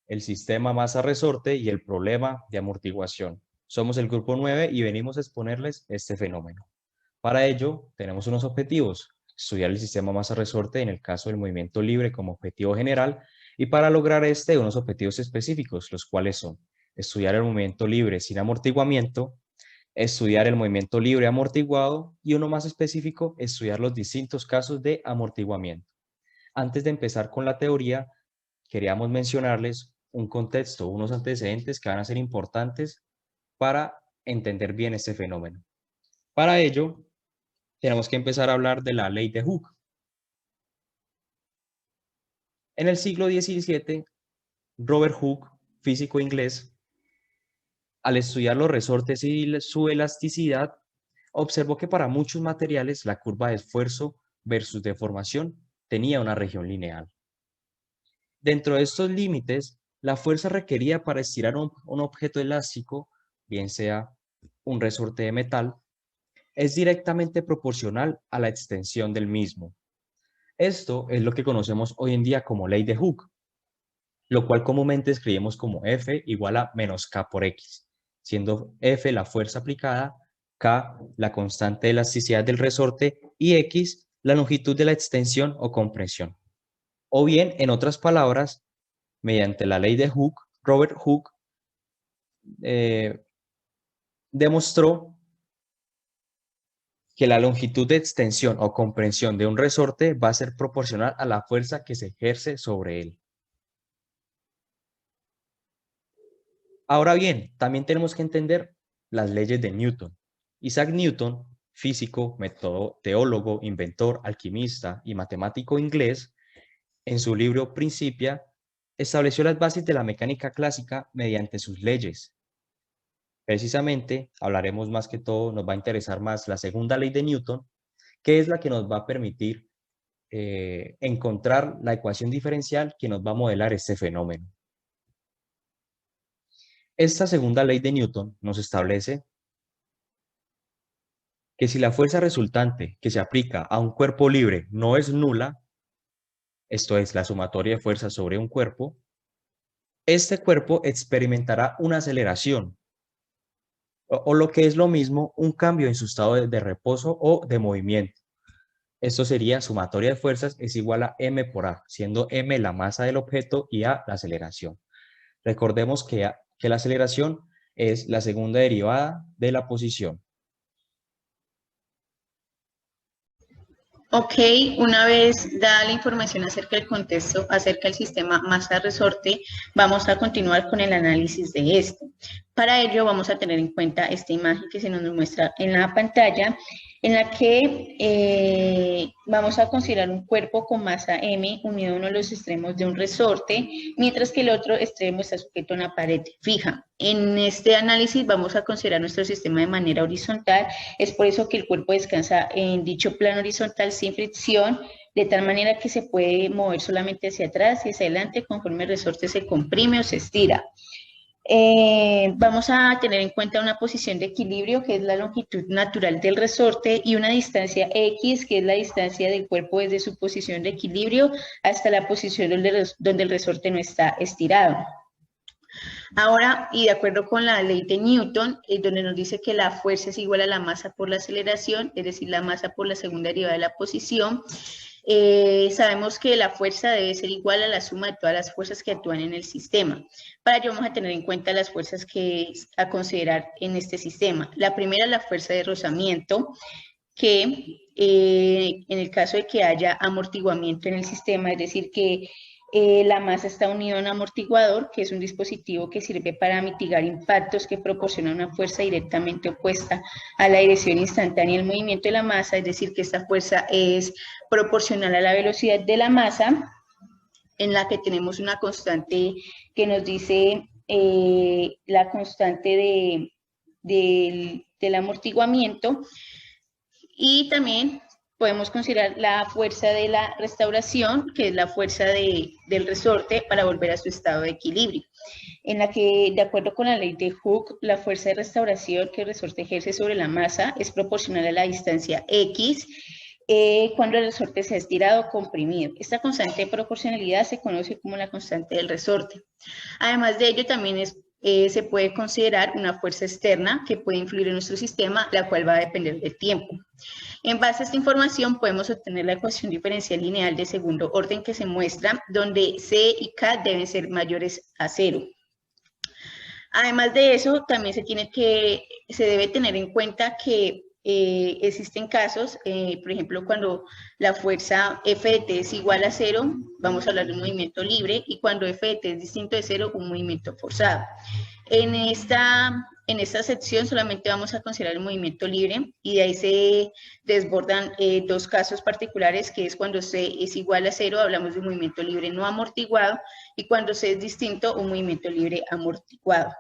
el sistema masa-resorte y el problema de amortiguación. Somos el grupo 9 y venimos a exponerles este fenómeno. Para ello, tenemos unos objetivos: estudiar el sistema masa-resorte en el caso del movimiento libre como objetivo general, y para lograr unos objetivos específicos, los cuales son estudiar el movimiento libre sin amortiguamiento, estudiar el movimiento libre amortiguado y uno más específico, estudiar los distintos casos de amortiguamiento. Antes de empezar con la teoría, queríamos mencionarles un contexto, unos antecedentes que van a ser importantes para entender bien este fenómeno. Para ello, tenemos que empezar a hablar de la ley de Hooke. En el siglo XVII, Robert Hooke, físico inglés, al estudiar los resortes y su elasticidad, observó que para muchos materiales la curva de esfuerzo versus deformación tenía una región lineal. Dentro de estos límites, la fuerza requerida para estirar un objeto elástico, bien sea un resorte de metal, es directamente proporcional a la extensión del mismo. Esto es lo que conocemos hoy en día como ley de Hooke, lo cual comúnmente escribimos como F igual a menos K por X, siendo F la fuerza aplicada, K la constante de elasticidad del resorte y X la longitud de la extensión o compresión. O bien, en otras palabras, mediante la ley de Hooke, Robert Hooke demostró que la longitud de extensión o comprensión de un resorte va a ser proporcional a la fuerza que se ejerce sobre él. Ahora bien, también tenemos que entender las leyes de Newton. Isaac Newton, físico, teólogo, inventor, alquimista y matemático inglés, en su libro Principia, estableció las bases de la mecánica clásica mediante sus leyes. Precisamente, hablaremos más que todo, nos va a interesar más la segunda ley de Newton, que es la que nos va a permitir encontrar la ecuación diferencial que nos va a modelar este fenómeno. Esta segunda ley de Newton nos establece que si la fuerza resultante que se aplica a un cuerpo libre no es nula, esto es la sumatoria de fuerzas sobre un cuerpo, este cuerpo experimentará una aceleración, o lo que es lo mismo, un cambio en su estado de reposo o de movimiento. Esto sería sumatoria de fuerzas es igual a m por a, siendo m la masa del objeto y a la aceleración. Recordemos que la aceleración es la segunda derivada de la posición. Ok, una vez dada la información acerca del contexto, acerca del sistema masa-resorte, vamos a continuar con el análisis de este. Para ello vamos a tener en cuenta esta imagen que se nos muestra en la pantalla, en la que vamos a considerar un cuerpo con masa M unido a uno de los extremos de un resorte, mientras que el otro extremo está sujeto a una pared fija. En este análisis vamos a considerar nuestro sistema de manera horizontal, es por eso que el cuerpo descansa en dicho plano horizontal sin fricción, de tal manera que se puede mover solamente hacia atrás y hacia adelante conforme el resorte se comprime o se estira. Vamos a tener en cuenta una posición de equilibrio, que es la longitud natural del resorte, y una distancia X, que es la distancia del cuerpo desde su posición de equilibrio hasta la posición donde el resorte no está estirado. Ahora, y de acuerdo con la ley de Newton, donde nos dice que la fuerza es igual a la masa por la aceleración, es decir, la masa por la segunda derivada de la posición, sabemos que la fuerza debe ser igual a la suma de todas las fuerzas que actúan en el sistema. Para ello vamos a tener en cuenta las fuerzas a considerar en este sistema. La primera es la fuerza de rozamiento, que en el caso de que haya amortiguamiento en el sistema, es decir, que la masa está unida a un amortiguador, que es un dispositivo que sirve para mitigar impactos que proporcionan una fuerza directamente opuesta a la dirección instantánea del movimiento de la masa, es decir, que esta fuerza es proporcional a la velocidad de la masa, en la que tenemos una constante que nos dice la constante del amortiguamiento, y también podemos considerar la fuerza de la restauración, que es la fuerza del resorte para volver a su estado de equilibrio, en la que, de acuerdo con la ley de Hooke, la fuerza de restauración que el resorte ejerce sobre la masa es proporcional a la distancia X, cuando el resorte se ha estirado o comprimido. Esta constante de proporcionalidad se conoce como la constante del resorte. Además de ello, también se puede considerar una fuerza externa que puede influir en nuestro sistema, la cual va a depender del tiempo. En base a esta información podemos obtener la ecuación diferencial lineal de segundo orden que se muestra, donde C y K deben ser mayores a 0. Además de eso, también se debe tener en cuenta que existen casos, por ejemplo, cuando la fuerza F de T es igual a 0, vamos a hablar de un movimiento libre, y cuando F de T es distinto de 0, un movimiento forzado. En esta sección solamente vamos a considerar el movimiento libre, y de ahí se desbordan dos casos particulares, que es cuando C es igual a 0, hablamos de un movimiento libre no amortiguado, y cuando C es distinto, un movimiento libre amortiguado.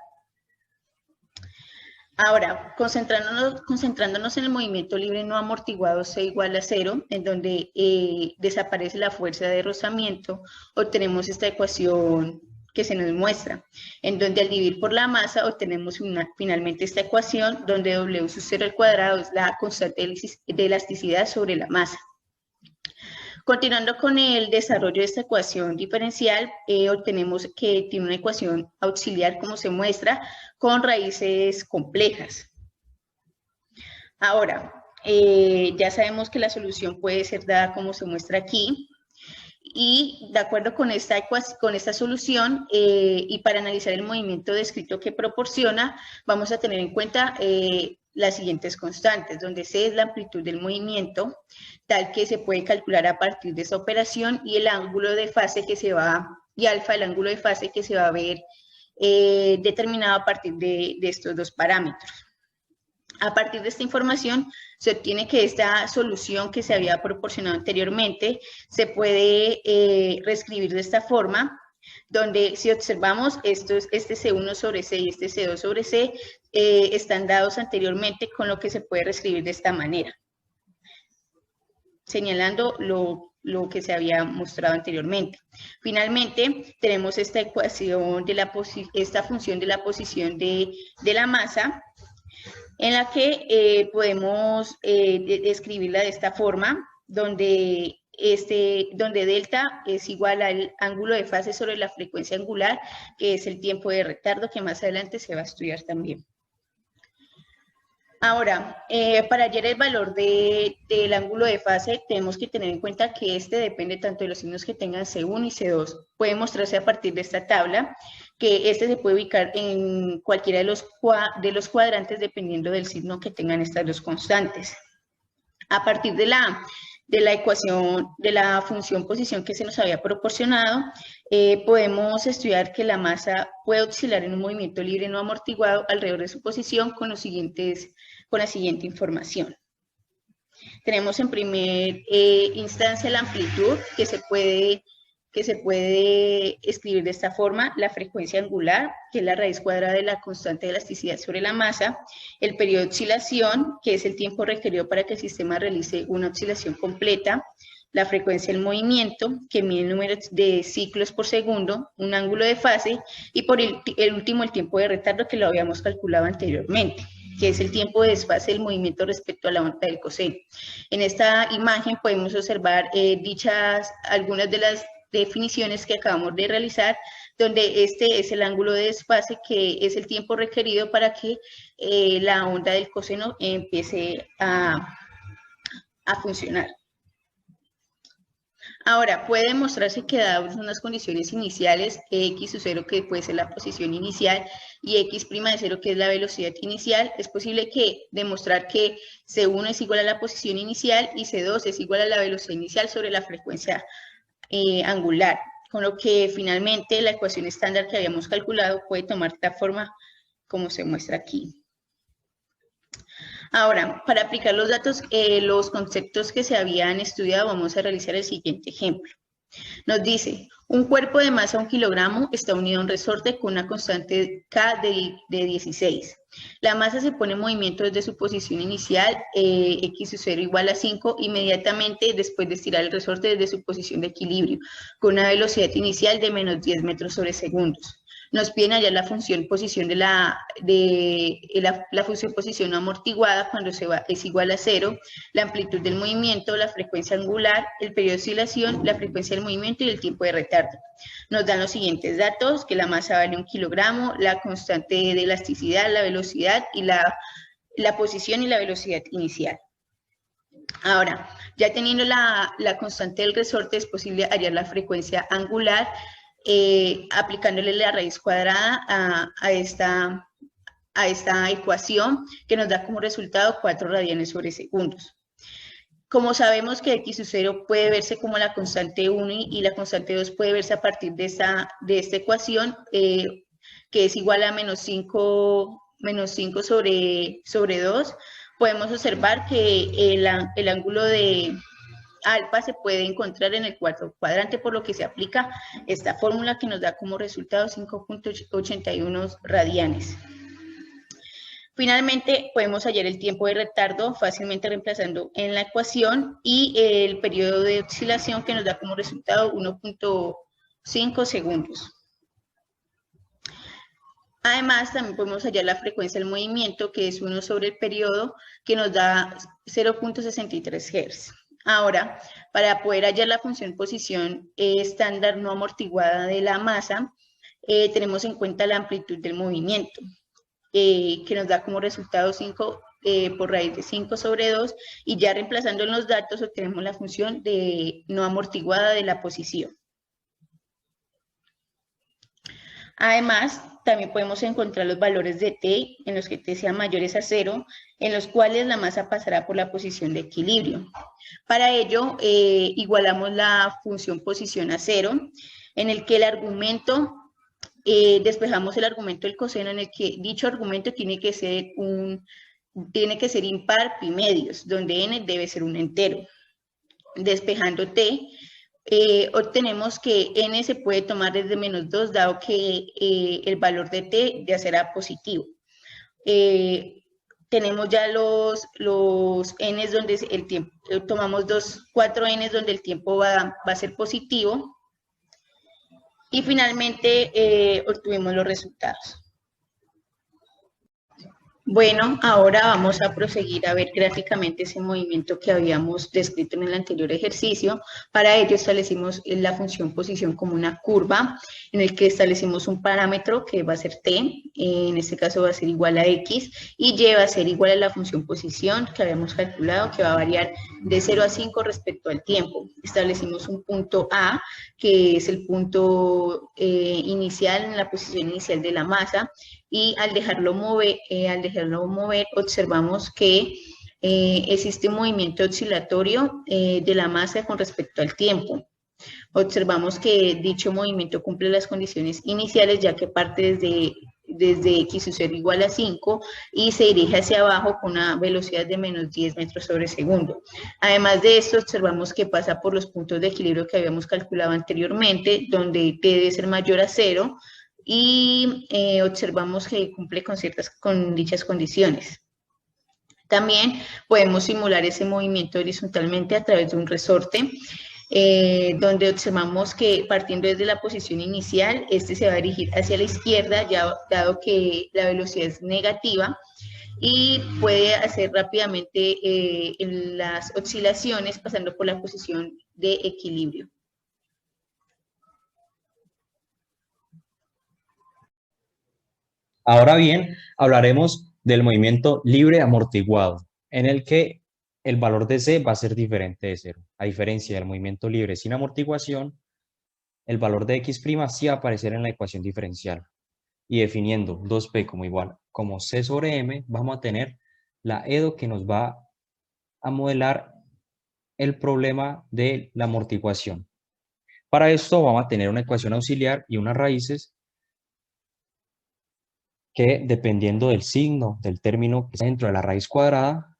Ahora, concentrándonos en el movimiento libre no amortiguado C igual a 0, en donde desaparece la fuerza de rozamiento, obtenemos esta ecuación que se nos muestra, en donde al dividir por la masa obtenemos finalmente esta ecuación, donde W sub 0 al cuadrado es la constante de elasticidad sobre la masa. Continuando con el desarrollo de esta ecuación diferencial, obtenemos que tiene una ecuación auxiliar, como se muestra, con raíces complejas. Ahora, ya sabemos que la solución puede ser dada como se muestra aquí, y de acuerdo con esta solución, y para analizar el movimiento descrito que proporciona, vamos a tener en cuenta las siguientes constantes, donde C es la amplitud del movimiento, tal que se puede calcular a partir de esa operación, y el ángulo de fase que se va, y alfa, el ángulo de fase que se va a ver determinado a partir de estos dos parámetros. A partir de esta información se obtiene que esta solución que se había proporcionado anteriormente se puede reescribir de esta forma, donde si observamos este C1 sobre C y este C2 sobre C están dados anteriormente, con lo que se puede reescribir de esta manera, señalando lo que se había mostrado anteriormente. Finalmente, tenemos esta ecuación esta función de la posición de la masa, en la que podemos describirla de esta forma, donde delta es igual al ángulo de fase sobre la frecuencia angular, que es el tiempo de retardo, que más adelante se va a estudiar también. Ahora, para hallar el valor del ángulo de fase, tenemos que tener en cuenta que depende tanto de los signos que tengan C1 y C2. Puede mostrarse a partir de esta tabla, que se puede ubicar en cualquiera de los cuadrantes dependiendo del signo que tengan estas dos constantes. A partir de la ecuación de la función posición que se nos había proporcionado, podemos estudiar que la masa puede oscilar en un movimiento libre no amortiguado alrededor de su posición con la siguiente información. Tenemos en primer instancia la amplitud, que se puede escribir de esta forma: la frecuencia angular, que es la raíz cuadrada de la constante de elasticidad sobre la masa; el periodo de oscilación, que es el tiempo requerido para que el sistema realice una oscilación completa; la frecuencia del movimiento, que mide el número de ciclos por segundo; un ángulo de fase; y por el último, el tiempo de retardo, que lo habíamos calculado anteriormente, que es el tiempo de desfase del movimiento respecto a la onda del coseno. En esta imagen podemos observar algunas de las definiciones que acabamos de realizar, donde este es el ángulo de desfase, que es el tiempo requerido para que la onda del coseno empiece a funcionar. Ahora, puede demostrarse que dadas unas condiciones iniciales, x sub 0, que puede ser la posición inicial, y x' de 0, que es la velocidad inicial, es posible demostrar que C1 es igual a la posición inicial y C2 es igual a la velocidad inicial sobre la frecuencia angular, con lo que finalmente la ecuación estándar que habíamos calculado puede tomar esta forma como se muestra aquí. Ahora, para aplicar los conceptos que se habían estudiado, vamos a realizar el siguiente ejemplo. Nos dice: un cuerpo de masa 1 kilogramo está unido a un resorte con una constante K de 16. La masa se pone en movimiento desde su posición inicial, x sub 0 igual a 5, inmediatamente después de estirar el resorte desde su posición de equilibrio, con una velocidad inicial de menos 10 metros sobre segundos. nos piden hallar la función posición la función posición no amortiguada cuando es igual a 0, la amplitud del movimiento, la frecuencia angular, el periodo de oscilación, la frecuencia del movimiento y el tiempo de retardo. Nos dan los siguientes datos, que la masa vale 1 kilogramo, la constante de elasticidad, la velocidad y la posición y la velocidad inicial. Ahora, ya teniendo la constante del resorte, es posible hallar la frecuencia angular aplicándole la raíz cuadrada a esta ecuación, que nos da como resultado 4 radianes sobre segundos. Como sabemos que x sub 0 puede verse como la constante 1 y la constante 2 puede verse a partir de esta ecuación, que es igual a menos 5 sobre 2, podemos observar que el ángulo de alfa se puede encontrar en el cuarto cuadrante, por lo que se aplica esta fórmula que nos da como resultado 5.81 radianes. Finalmente, podemos hallar el tiempo de retardo fácilmente reemplazando en la ecuación y el periodo de oscilación que nos da como resultado 1.5 segundos. Además, también podemos hallar la frecuencia del movimiento, que es 1 sobre el periodo, que nos da 0.63 Hz. Ahora, para poder hallar la función posición estándar no amortiguada de la masa, tenemos en cuenta la amplitud del movimiento, que nos da como resultado 5 por raíz de 5 sobre 2, y ya reemplazando en los datos obtenemos la función no amortiguada de la posición. Además, también podemos encontrar los valores de t en los que t sean mayores a 0, en los cuales la masa pasará por la posición de equilibrio. Para ello, igualamos la función posición a 0, en el que el argumento, despejamos el argumento del coseno, en el que dicho argumento tiene que ser impar bimedios, donde n debe ser un entero. Despejando t, obtenemos que n se puede tomar desde menos 2, dado que el valor de t ya será positivo. Tenemos ya los n's donde el tiempo, tomamos 4 n's donde el tiempo va a ser positivo, y finalmente obtuvimos los resultados. Bueno, ahora vamos a proseguir a ver gráficamente ese movimiento que habíamos descrito en el anterior ejercicio. Para ello establecimos la función posición como una curva, en el que establecimos un parámetro que va a ser t, en este caso va a ser igual a x, y y va a ser igual a la función posición que habíamos calculado, que va a variar de 0 a 5 respecto al tiempo. Establecimos un punto A, que es el punto inicial, en la posición inicial de la masa, y al dejarlo mover, observamos que existe un movimiento oscilatorio de la masa con respecto al tiempo. Observamos que dicho movimiento cumple las condiciones iniciales, ya que parte desde x sub 0 igual a 5 y se dirige hacia abajo con una velocidad de menos 10 metros sobre segundo. Además de esto, observamos que pasa por los puntos de equilibrio que habíamos calculado anteriormente, donde t debe ser mayor a 0, y observamos que cumple con dichas condiciones. También podemos simular ese movimiento horizontalmente a través de un resorte, donde observamos que partiendo desde la posición inicial, este se va a dirigir hacia la izquierda, ya dado que la velocidad es negativa, y puede hacer rápidamente las oscilaciones pasando por la posición de equilibrio. Ahora bien, hablaremos del movimiento libre amortiguado, en el que el valor de C va a ser diferente de 0. A diferencia del movimiento libre sin amortiguación, el valor de X' sí va a aparecer en la ecuación diferencial. Y definiendo 2P como igual como C sobre M, vamos a tener la EDO que nos va a modelar el problema de la amortiguación. Para esto vamos a tener una ecuación auxiliar y unas raíces que, dependiendo del signo del término que está dentro de la raíz cuadrada,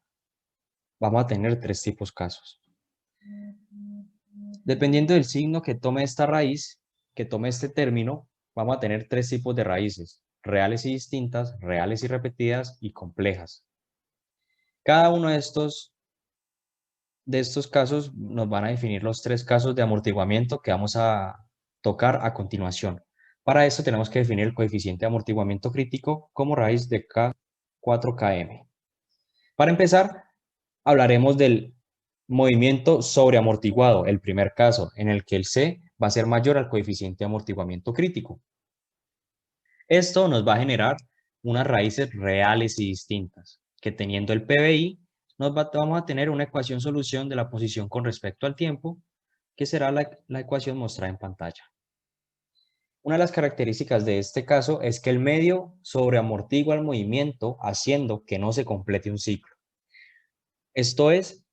vamos a tener 3 tipos casos. Dependiendo del signo que tome esta raíz, que tome este término, vamos a tener 3 tipos de raíces: reales y distintas, reales y repetidas, y complejas. Cada uno de estos casos nos van a definir los 3 casos de amortiguamiento que vamos a tocar a continuación. Para eso tenemos que definir el coeficiente de amortiguamiento crítico como raíz de K4KM. Para empezar, hablaremos del movimiento sobreamortiguado, el primer caso, en el que el C va a ser mayor al coeficiente de amortiguamiento crítico. Esto nos va a generar unas raíces reales y distintas, que teniendo el PBI, vamos a tener una ecuación solución de la posición con respecto al tiempo, que será la ecuación mostrada en pantalla. Una de las características de este caso es que el medio sobreamortigua el movimiento haciendo que no se complete un ciclo. Esto es,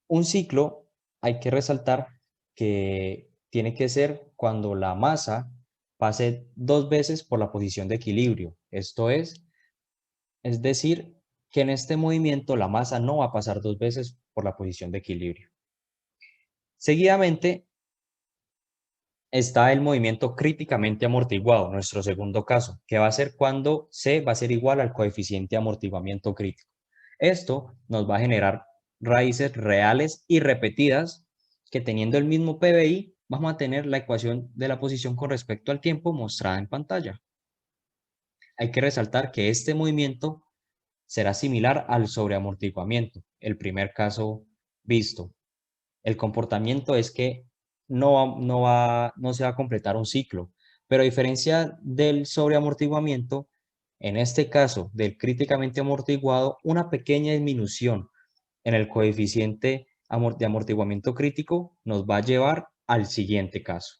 un ciclo hay que resaltar que tiene que ser cuando la masa pase 2 veces por la posición de equilibrio. Esto es decir, que en este movimiento la masa no va a pasar 2 veces por la posición de equilibrio. Seguidamente está el movimiento críticamente amortiguado, nuestro segundo caso, que va a ser cuando C va a ser igual al coeficiente de amortiguamiento crítico. Esto nos va a generar raíces reales y repetidas que teniendo el mismo PBI vamos a tener la ecuación de la posición con respecto al tiempo mostrada en pantalla. Hay que resaltar que este movimiento será similar al sobreamortiguamiento, el primer caso visto. El comportamiento es que no se va a completar un ciclo, pero a diferencia del sobreamortiguamiento, en este caso del críticamente amortiguado, una pequeña disminución en el coeficiente de amortiguamiento crítico nos va a llevar al siguiente caso.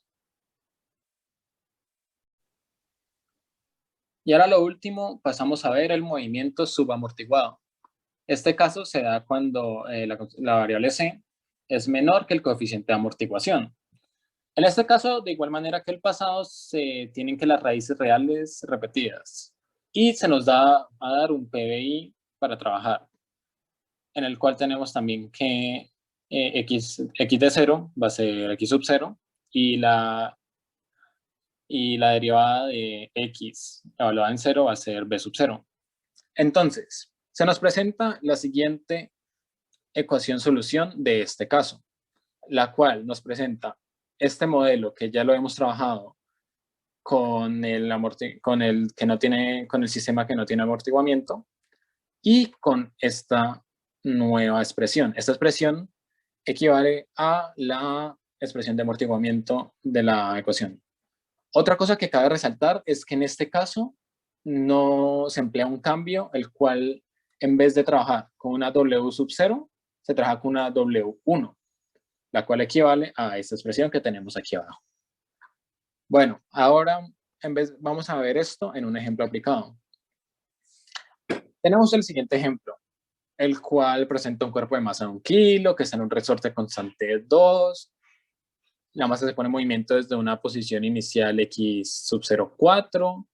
Y ahora lo último, pasamos a ver el movimiento subamortiguado. Este caso se da cuando la variable C es menor que el coeficiente de amortiguación. En este caso, de igual manera que el pasado, se tienen que las raíces reales repetidas y se nos da a dar un PBI para trabajar, en el cual tenemos también que x de 0 va a ser x sub 0 y la derivada de x evaluada en 0 va a ser b sub 0. Entonces, se nos presenta la siguiente ecuación solución de este caso, la cual nos presenta este modelo que ya lo hemos trabajado con con el sistema que no tiene amortiguamiento y con esta nueva expresión. Esta expresión equivale a la expresión de amortiguamiento de la ecuación. Otra cosa que cabe resaltar es que en este caso no se emplea un cambio, el cual en vez de trabajar con una W sub 0, se trabaja con una W1, la cual equivale a esta expresión que tenemos aquí abajo. Bueno, ahora vamos a ver esto en un ejemplo aplicado. Tenemos el siguiente ejemplo, el cual presenta un cuerpo de masa de 1 kilo, que está en un resorte constante 2. La masa se pone en movimiento desde una posición inicial x sub 0,4.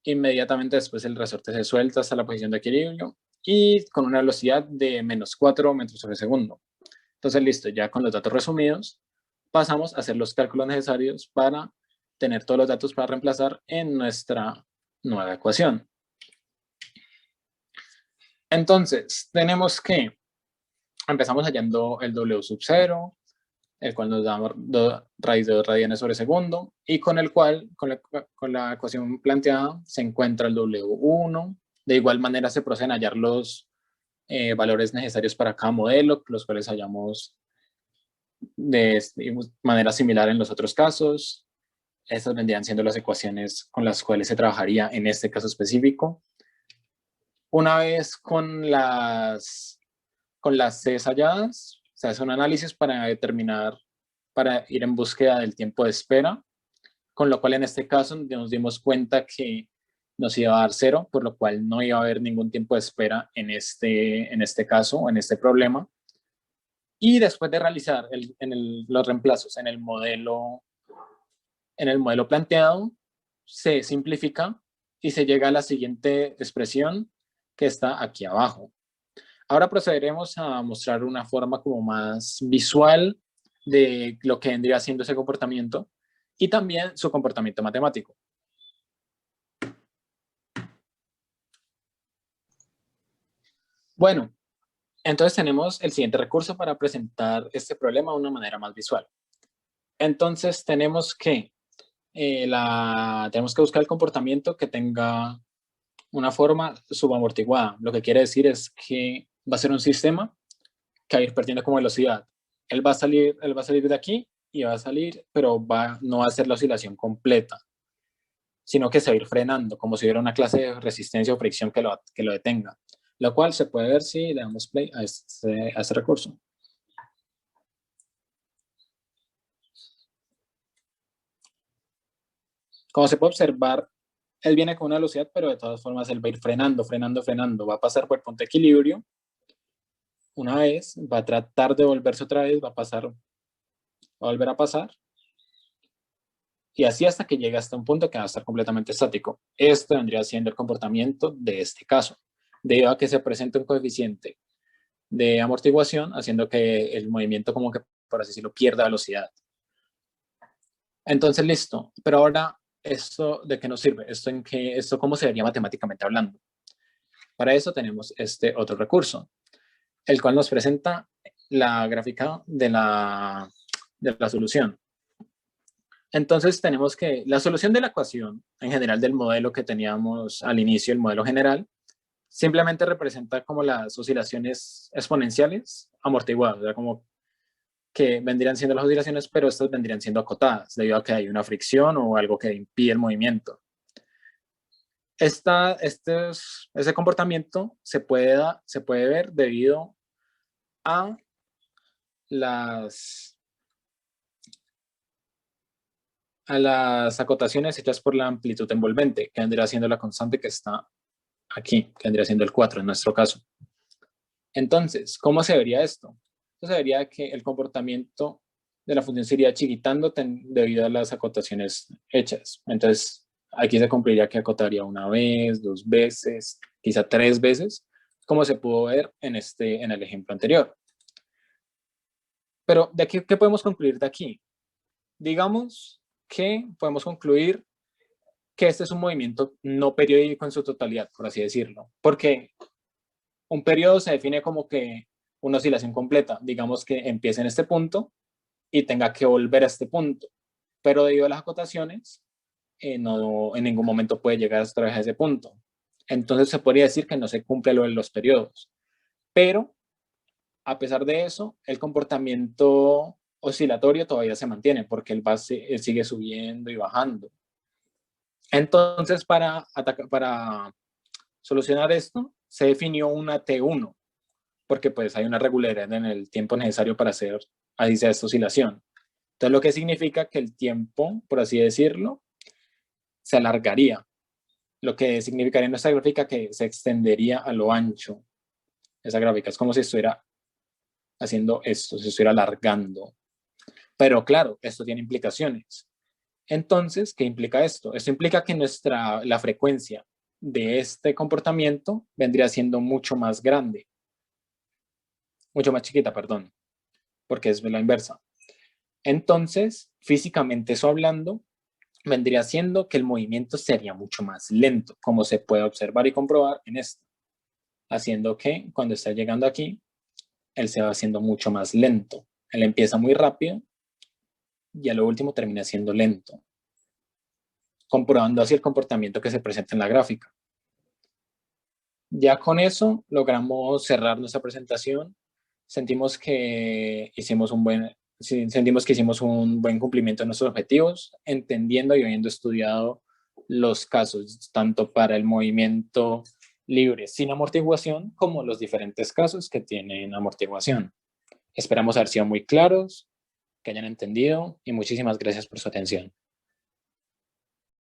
Inmediatamente después el resorte se suelta hasta la posición de equilibrio y con una velocidad de menos 4 metros sobre segundo. Entonces, listo, ya con los datos resumidos, pasamos a hacer los cálculos necesarios para tener todos los datos para reemplazar en nuestra nueva ecuación. Entonces, tenemos que empezamos hallando el W sub 0, el cual nos da raíz de 2 radianes sobre segundo, y con el cual, con la ecuación planteada, se encuentra el W1. De igual manera se proceden a hallar los valores necesarios para cada modelo, los cuales hallamos de manera similar en los otros casos. Estas vendrían siendo las ecuaciones con las cuales se trabajaría en este caso específico. Una vez con las Cs halladas, se hace un análisis para determinar, para ir en búsqueda del tiempo de espera, con lo cual en este caso nos dimos cuenta que nos iba a dar 0, por lo cual no iba a haber ningún tiempo de espera en este caso, en este problema. Y después de realizar los reemplazos en el modelo planteado, se simplifica y se llega a la siguiente expresión que está aquí abajo. Ahora procederemos a mostrar una forma como más visual de lo que vendría siendo ese comportamiento y también su comportamiento matemático. Bueno, entonces tenemos el siguiente recurso para presentar este problema de una manera más visual. Entonces tenemos que tenemos que buscar el comportamiento que tenga una forma subamortiguada. Lo que quiere decir es que va a ser un sistema que va a ir perdiendo como velocidad. Él va a salir de aquí y va a salir, pero no va a ser la oscilación completa, sino que se va a ir frenando, como si hubiera una clase de resistencia o fricción que lo detenga, lo cual se puede ver si le damos play a este recurso. Como se puede observar, él viene con una velocidad, pero de todas formas él va a ir frenando, frenando, frenando. Va a pasar por el punto de equilibrio una vez, va a tratar de volverse otra vez, va a volver a pasar. Y así hasta que llegue hasta un punto que va a estar completamente estático. Esto vendría siendo el comportamiento de este caso, debido a que se presenta un coeficiente de amortiguación, haciendo que el movimiento, como que, por así decirlo, pierda velocidad. Entonces, listo. Pero ahora, ¿esto de qué nos sirve? ¿Esto cómo se vería matemáticamente hablando? Para eso tenemos este otro recurso, el cual nos presenta la gráfica de la solución. Entonces tenemos que la solución de la ecuación en general del modelo que teníamos al inicio, el modelo general, simplemente representa como las oscilaciones exponenciales amortiguadas, o sea, como que vendrían siendo las oscilaciones, pero estas vendrían siendo acotadas debido a que hay una fricción o algo que impide el movimiento. Ese comportamiento se puede ver debido a las acotaciones hechas por la amplitud envolvente, que vendría siendo la constante que está aquí, que vendría siendo el 4 en nuestro caso. Entonces, ¿cómo se vería esto? Se vería que el comportamiento de la función se iría chiquitando debido a las acotaciones hechas. Entonces, aquí se cumpliría que acotaría una vez, 2 veces, quizá 3 veces, como se pudo ver en el ejemplo anterior. Pero, ¿de qué podemos concluir de aquí? Digamos que podemos concluir que este es un movimiento no periódico en su totalidad, por así decirlo, porque un periodo se define como que una oscilación completa, digamos que empiece en este punto y tenga que volver a este punto, pero debido a las acotaciones, no, en ningún momento puede llegar otra vez a ese punto. Entonces se podría decir que no se cumple lo de los periodos, pero a pesar de eso, el comportamiento oscilatorio todavía se mantiene porque él sigue subiendo y bajando. Entonces, para solucionar esto, se definió una T1, porque pues hay una regularidad en el tiempo necesario para hacer así sea esta oscilación. Entonces, lo que significa que el tiempo, por así decirlo, se alargaría. Lo que significaría en esta gráfica que se extendería a lo ancho. Esa gráfica es como si estuviera haciendo esto, se estuviera alargando. Pero claro, esto tiene implicaciones. Entonces, ¿qué implica esto? Esto implica que la frecuencia de este comportamiento vendría siendo mucho más grande. Mucho más chiquita, perdón, porque es la inversa. Entonces, físicamente eso hablando, vendría siendo que el movimiento sería mucho más lento, como se puede observar y comprobar en esto, haciendo que cuando está llegando aquí, él se va haciendo mucho más lento. Él empieza muy rápido y a lo último termina siendo lento, comprobando así el comportamiento que se presenta en la gráfica. Ya con eso logramos cerrar nuestra presentación. Sentimos que hicimos un buen cumplimiento de nuestros objetivos, entendiendo y habiendo estudiado los casos, tanto para el movimiento libre sin amortiguación, como los diferentes casos que tienen amortiguación. Esperamos haber sido muy claros, que hayan entendido, y muchísimas gracias por su atención.